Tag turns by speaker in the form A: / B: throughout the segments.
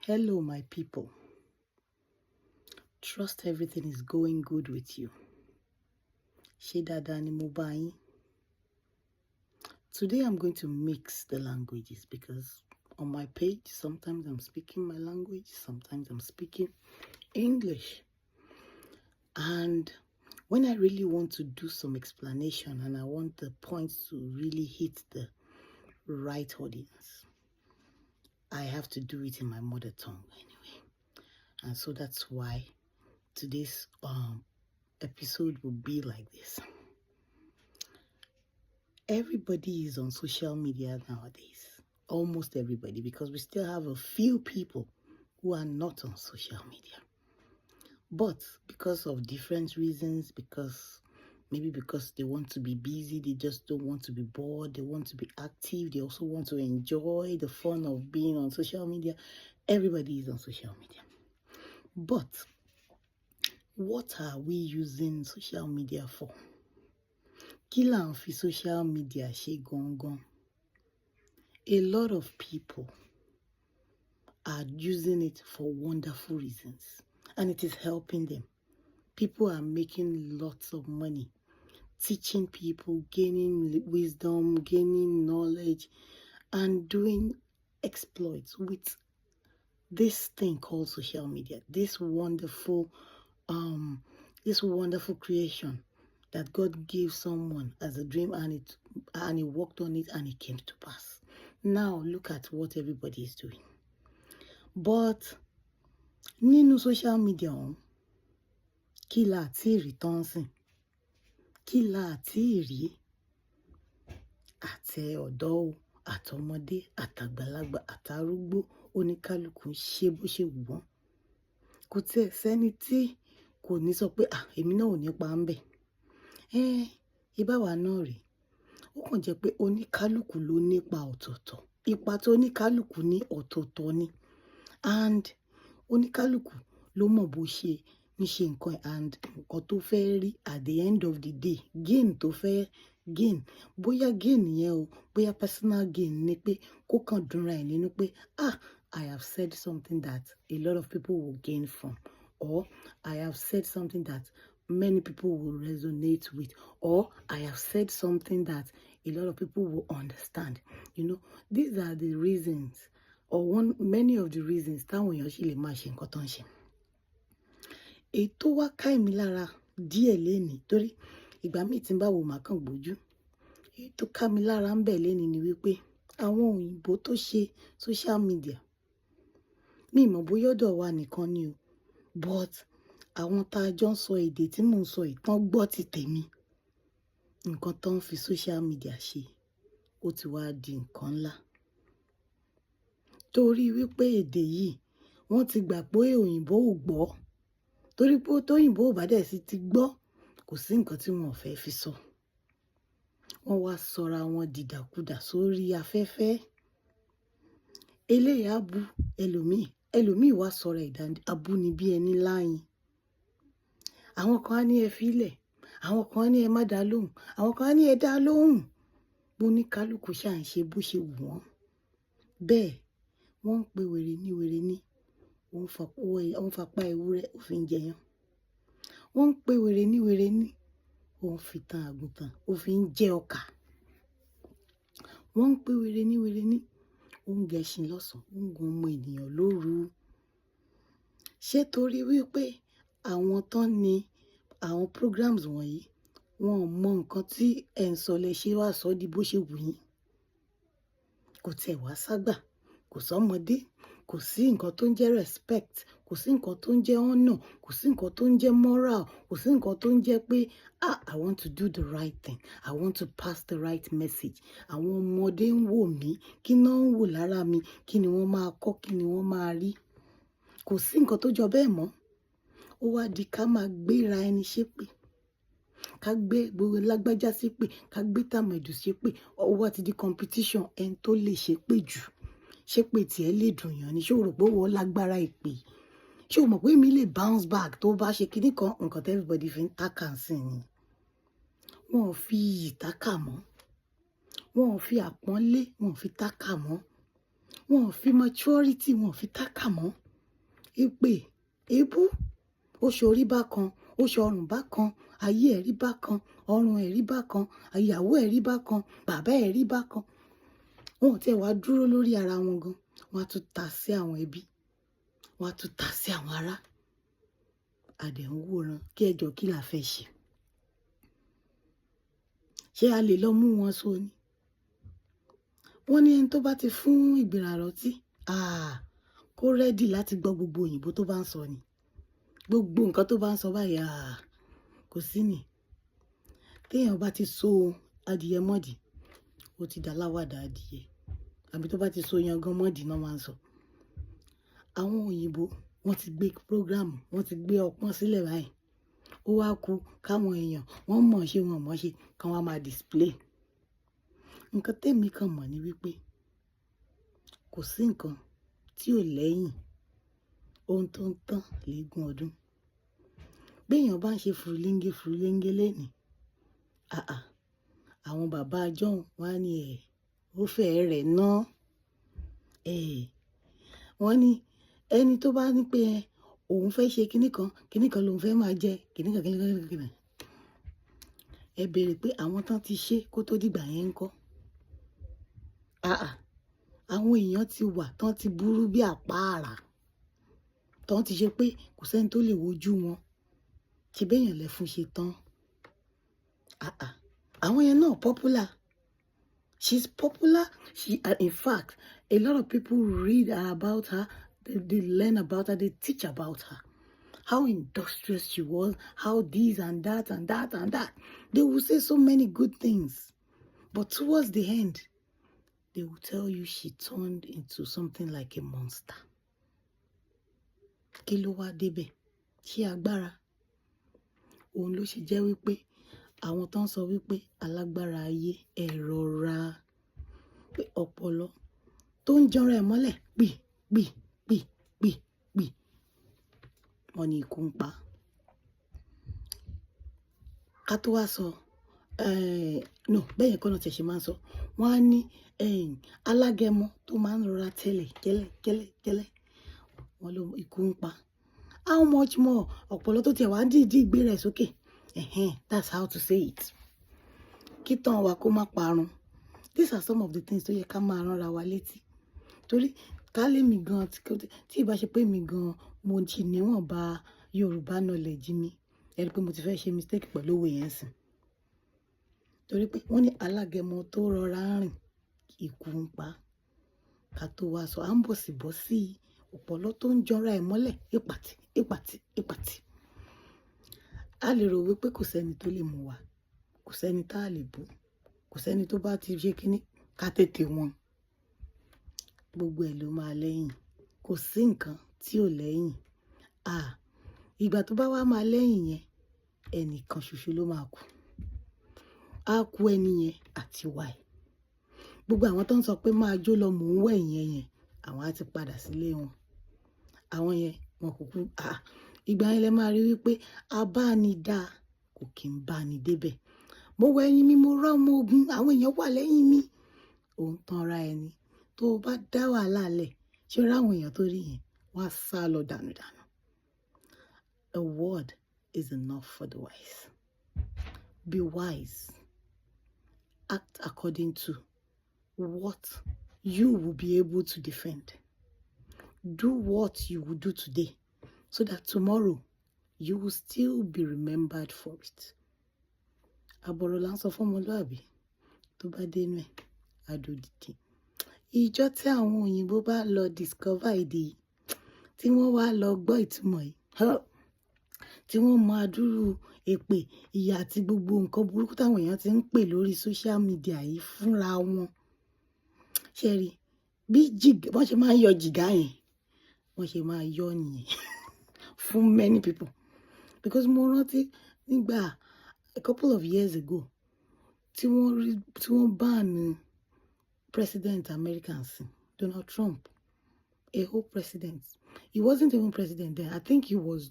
A: Hello, my people. Trust everything is going good with you. Ṣé dáadáa ni mo bá yín? Today I'm going to mix the languages because on my page, sometimes I'm speaking my language, sometimes I'm speaking English. And when I really want to do some explanation and I want the points to really hit the right audience, I have to do it in my mother tongue anyway. And so that's why today's episode will be like this. Everybody is on social media nowadays. Almost everybody, because we still have a few people who are not on social media. But because of different reasons, maybe because they want to be busy, they just don't want to be bored, they want to be active, they also want to enjoy the fun of being on social media. Everybody is on social media. But what are we using social media for? Kí là ń fi social media ṣe gangan? A lot of people are using it for wonderful reasons, and it is helping them. People are making lots of money, teaching people, gaining wisdom, gaining knowledge, and doing exploits with this thing called social media, this wonderful creation that God gave someone as a dream, and he worked on it and it came to pass. Now look at what everybody is doing. But nínú social media ọ̀hún, kí la ti rí tán sìn? Kí la ti rí? Àtẹ ọ̀dọ́ o, àtọmọdé, àtàgbàlagbà, àtàrúgbó, oníkálukú ṣe bó ṣe wù wọ́n. Kò tiẹ̀ sẹ́ni tí kò ní sọ pé èmi náà ò ní pa ń bẹ̀. Ìbáwa náà rèé. Ó kàn jẹ́ pé oníkálukú ló nípa ọ̀tọ̀ọ̀tọ̀. Ipa tó oníkálukú ní ọ̀tọ̀ọ̀tọ̀ ni. And oníkálukú ló mọ̀ bó ṣe ń ṣe nǹkan and nǹkan tó fẹ́ rí at the end of the day, gain tó fẹ́ gain. Bóyá gain yẹn o, bóyá personal gain ni pé kó kàn dúnra ẹ̀ nínú pé I have said something that a lot of people will gain from, or I have said something that many people will resonate with, or I have said something that a lot of people will understand. These are the reasons, or many of the reasons táwọn èèyàn ṣì lè máa ṣe nǹkan tó ń ṣe. Èyí tó wá ká èmi lára díẹ̀ lénìí, torí ìgbà míì tí n bá wo màá kàn gbójú. Èyí tó ká mi lára ń bẹ̀ lénìí ni wípé àwọn òyìnbó tó ṣe social media, mi ì mọ̀ bóyá ọ̀dọ̀ wa nìkan ni o, but àwọn tá a jọ ń sọ èdè tí mò ń sọ ìtàn gbọ́ ti tèmi. Nǹkan tó ń fi social media ṣe ó ti wá di nǹkan ńlá. Torí wípé èdè yìí wọ́n ti gbà pé òyìnbó ò gbọ́. Torí pé tóyìnbó ò bá dẹ̀ sí ti gbọ́, kò sí nǹkan tí wọn ò fẹ́ fi sọ. Wọ́n wá sọra wọn dìdàkudà sórí afẹ́fẹ́. Eléyìí á bú ẹlòmíì wá sọra abúnibí ẹni láyìn. Àwọn kan á ní ẹ fílẹ̀, àwọn kan á ní ẹ má dá lóhùn, àwọn kan á ní ẹ dá lóhùn. Bó ní kálukú ṣáà ń ṣe bó ṣe wù wọ́n. Bẹ́ẹ̀ wọ́n ń pe wèrè ní òun fapá ewúrẹ́ òfin jẹyàn. Wọ́n ń pe wèrè ní òun fi tan àgùntàn òfin jẹ ọkà. Wọ́n ń pe wèrè ní òun gẹṣin lọ́sàn-án, òun gun ọmọ ènìyàn lóru. Ṣé torí wípé àwọn tán ni àwọn programs wọ̀nyí wọn ò mọ nǹkan tí ẹ̀ ń sọ lẹ ṣe wá sọ di bó ṣe wù yín? Kò tiẹ̀ wá ságbà, kò sọ́mọdé, kò sí nǹkan tó ń jẹ́ respect, kò sí nǹkan tó ń jẹ́ honor, kò sí nǹkan tó ń jẹ́ moral, kò sí nǹkan tó ń jẹ́ pé I want to do the right thing, I want to pass the right message. Àwọn ọmọdé ń wò mí, kí náà ń wò lára mi, kí ni wọ́n máa kọ́, kí ni wọ́n máa rí? Kò sí nǹkan tó jọ bẹ́ẹ̀ mọ́. Ó wá di ká máa gbéra ẹni ṣépè, ká gbé gbogbo lágbájá ṣépè, ká gbé tàmẹ̀dù ṣépè. Ó wá ti di competition ẹni tó lè ṣépè jù. Ṣépè tiẹ̀ lè dùn yàn ni. Ṣé o rò pé wọ́n lágbára ìpè? Ṣé o mọ̀ pé mi lè bounce back tó bá ṣe kíní kan? Nǹkan tí everybody fi ń tákà sí ni. Wọn ò fi iyì tákà mọ́. Wọn ò fi àpọ́nlé, wọn ò fi tákà mọ́. wọn ò fi maturity wọn ò fi tákà mọ́ èpè èébú ó ṣorí bákan ó ṣọrùn bákan ayé ẹ̀ rí bákan ọrùn ẹ̀ rí bákan ìyàwó ẹ̀ rí bákan bàbá ẹ̀ rí bákan wọn ò tiẹ̀ wá dúró lórí ara wọn gan wọn á tún ta sí àwọn ẹbí wọn á tún ta sí àwọn ará àdẹ̀hùnwòran kí ẹjọ́ kí la fẹ́ ṣe a lè lọ mú wọn so ni wọ́n ní ẹni tó bá ti fún ìgbìrà rọtí kó rẹ́dì láti gbọ́ gbogbo òyìnbó tó bá ń sọ ni gbogbo nǹkan tó bá ń sọ báyìí kò sí ni téèyàn bá ti so adìyẹ mọ́dì ó ti dá láwàdà adìyẹ àbí tó bá ti so yangan mọ́dì náà máa ń sọ àwọn òyìnbó wọ́n ti gbé prógráàmù wọ́n ti gbé ọpọ́n sílẹ̀ báyìí ó wá kù káwọn èèyàn wọ́n mọ̀ ṣe wọn mọ̀ ṣe kán wá máa display nǹkan tèmi kan mọ̀ ni wípé kò sí nǹkan tí ò lẹ́yìn ohun tó ń tán léegun ọdún béèyàn bá ń ṣe fùrúléńgé lẹ́nìí àwọn bàbá àjọhùn wá ní ó fẹ́ẹ́ rẹ̀ ná wọ́n ní ẹni tó bá ní pé òun fẹ́ ṣe kinní kan lòun fẹ́ máa jẹ kinní kan ẹ béèrè pé àwọn tán ti ṣe kó tó dìgbà yẹn ń kọ́ àwọn èèyàn ti wà tán ti burú bí àpáàrà tán ti ṣe pé kò sẹ́ni tó lè wojú wọn ṣe béèyàn lẹ fún ṣe tán àwọn yẹn náà popular she's popular in fact a lot of people read about her they learn about her they teach about her how industrious she was how this and that and that and that they will say so many good things but towards the end they will tell you she turned into something like a monster. Kí ló wá débẹ̀? Ṣé agbára? Òun ló ṣe jẹ́ wípé àwọn tó ń sọ wípé alágbára ayé ẹ rọra pé ọpọlọ tó ń jọra ẹ̀ mọ́lẹ̀ pì wọ́n ní ikú ń pa. Ká tó wá sọ no bẹ́ẹ̀ kọ́ náà tẹ̀ ṣe máa ń sọ wọ́n á ní alágẹmọ tó máa ń rọra tẹ́lẹ̀ gẹ́lẹ́ wọ́n ló ikú ń pa how much more ọ̀pọ̀lọ́ tó tiẹ̀ wá dìídì gbé rẹ̀ sókè that's how to say it kí tán wa kó má parun these are some of the things tó yẹ ká máa ránra wa létí torí ká lè mi gan tí ìbá ṣe pé mi gan mo ti níwọ̀nba Yorùbá knowledge mi ẹ rí pé mo ti fẹ́ ṣe mistake pẹ̀lú òwe yẹn sìn torí pé wọ́n ní alágẹmọ tó rọra rìn ikú ń pa ká tó wá sọ à ń bọ̀ sí ọ̀pọ̀lọ́ tó ń jọra ẹ̀ mọ́lẹ̀ ìpàtì a lè rò wípé kò sẹ́ni tó lè mú wa kò sẹ́ni tá a lè bú kò sẹ́ni tó bá ti ṣe kínní ká tètè wọn gbogbo ẹ̀ ló máa lẹ́yìn kò sí nǹkan tí ò lẹ́yìn ìgbà tó bá wá máa lẹ́yìn yẹn ẹnìkan ṣoṣo ló máa kú á kú ẹni yẹn àti wà ẹ̀ gbogbo àwọn tó ń sọ pé máa jó lọ mò ń wẹ̀ yẹn àwọn á ti padà sílé wọn àwọn yẹn wọn kò kú ìgbà yẹn lẹ máa rí wípé abánidá kò kí ń bá ni débẹ̀ mo wọ ẹyin mi mo rá ọmọ ogun àwọn èèyàn wà lẹ́yìn mi òun tanra ẹni tó o bá dá wàhálà lẹ̀ ṣé o ráwọn èèyàn tó rí yẹn wọ́n á sá lọ dànù. A word is enough for the wise. Be wise. Act according to what you will be able to defend. Do what you will do today so that tomorrow you will still be remembered for it. Àbọ̀rọ̀ là ń sọ fún ọmọlúàbí tó bá dénú ẹ̀ adòdìdì. Ìjọ tí àwọn òyìnbó bá lọ discover èdè yìí tí wọ́n wá lọ gbọ́ ìtumọ̀ yìí tí wọ́n mọ adúrú èpè ìyà àti gbogbo nǹkan burúkú táwọn èèyàn ti ń pè lórí social media yìí fúnra wọn ṣe rí bí wọ́n ṣe máa ń yọ jìgá yẹn wọ́n ṣe máa yọ nìyẹn fún many people because mo rántí nígbà a couple of years ago tí wọ́n ban president Americans Donald Trump a whole president he wasn't even president then I think he was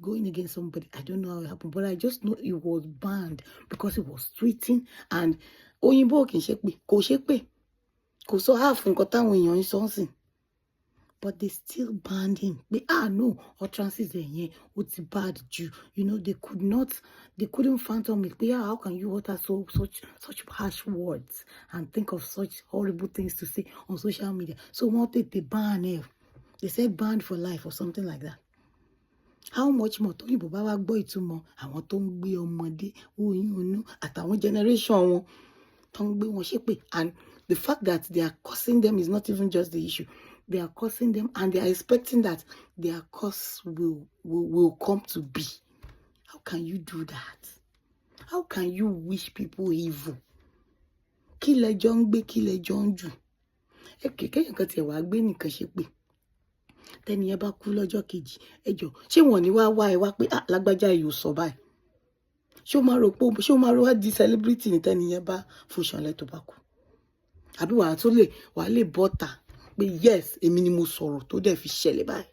A: going against somebody I don't know how it happened but I just know he was banned because he was tweeting and òyìnbó kì í ṣe pé kò ṣe pé kò sọ half nǹkan táwọn èèyàn ń sọ ń sìn. But they still banned him. No, utterances yẹn ó ti bad jù. They couldn't fathom it. How can you utter such harsh words and think of such horrible things to say on social media? So wọ́n tètè ban him. They said banned for life or something like that. How much more tóyìnbó bá wá gbọ́ ìtumọ̀ àwọn tó ń gbé ọmọdé oyún inú àtàwọn generation wọn tó ń gbé wọn ṣépè, and the fact that they are cursing them is not even just the issue. They are cursing them and they are expecting that their curse will come to be. How can you do that? How can you wish people evil? Kí lẹjọ́ ń gbé, kí lẹjọ́ ń jù? Kéèyàn kan tiẹ̀ wá gbé nìkan ṣépè. Tẹ́ni yẹn bá kú lọ́jọ́ kejì, ẹjọ́ ṣé wọ́n ní wá ẹ wá pé lágbájá yìí ò sọ báyìí? Ṣé o máa rò wá di celebrity ní tẹ́ni yẹn bá fòṣànlẹ̀ tó bá kú? Àbí wàá lè bọ́ta pé yes, èmi ni mo sọ̀rọ̀ tó dẹ̀ fi ṣẹlẹ̀ báyìí.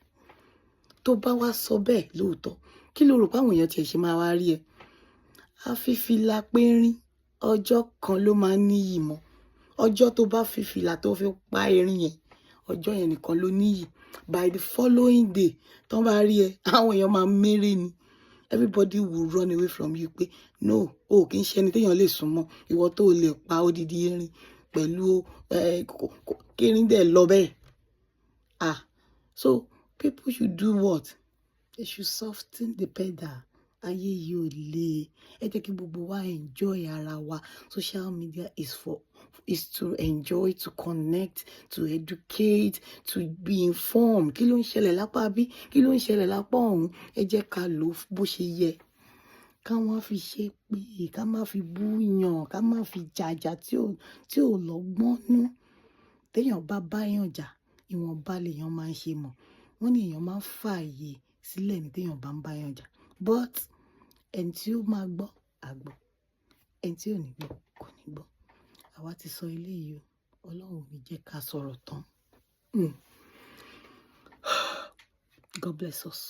A: Tó bá wá sọ bẹ́ẹ̀ lóòótọ́, kí ló rò pé àwọn èèyàn tiẹ̀ ṣe máa wá rí ẹ? A fi fìlà péńrín, ọjọ́ kan ló máa ń níyì mọ́. Ọjọ́ tó bá fi fìlà tó fi pa erin yẹn, ọjọ́ yẹn nìkan ló níyì. By the following day, tán bá rí ẹ, àwọn èèyàn máa mérè ni. Everybody will run away from you pé no, kì í ṣe ẹni téèyàn lè súnmọ́. Ìwọ tó lè pa odidi erin pẹ̀lú kérin dẹ̀ lọ bẹ́ẹ̀. So people should do what? They should soften the pedal. Ayé yìí ò le. Ẹ jẹ́ kí gbogbo wa enjoy ara wa. Social media is to enjoy, to connect, to educate, to be informed. Kí ló ń ṣẹlẹ̀ lápá bí? Kí ló ń ṣẹlẹ̀ lápá ọ̀hún? Ẹ jẹ́ ká lò bó ṣe yẹ. Ká má fi ṣe pé, ká má fi búyàn, ká má fi jàjà tí ò lọ́gbọ́n nú. Téèyàn bá báyàn jà, ìwọ̀nba lèèyàn máa ń ṣe mọ̀. Wọ́n ní èèyàn máa ń fààyè sílẹ̀ ní téèyàn bá ń báyàn jà. But ẹni tí ó máa gbọ́, á gbọ́. Ẹni tí ò ní gbọ́, kò ní gbọ́. Àwa ti sọ eléyìí o. Ọlọ́run ò ní jẹ́ ká sọ̀rọ̀ tán. God bless us.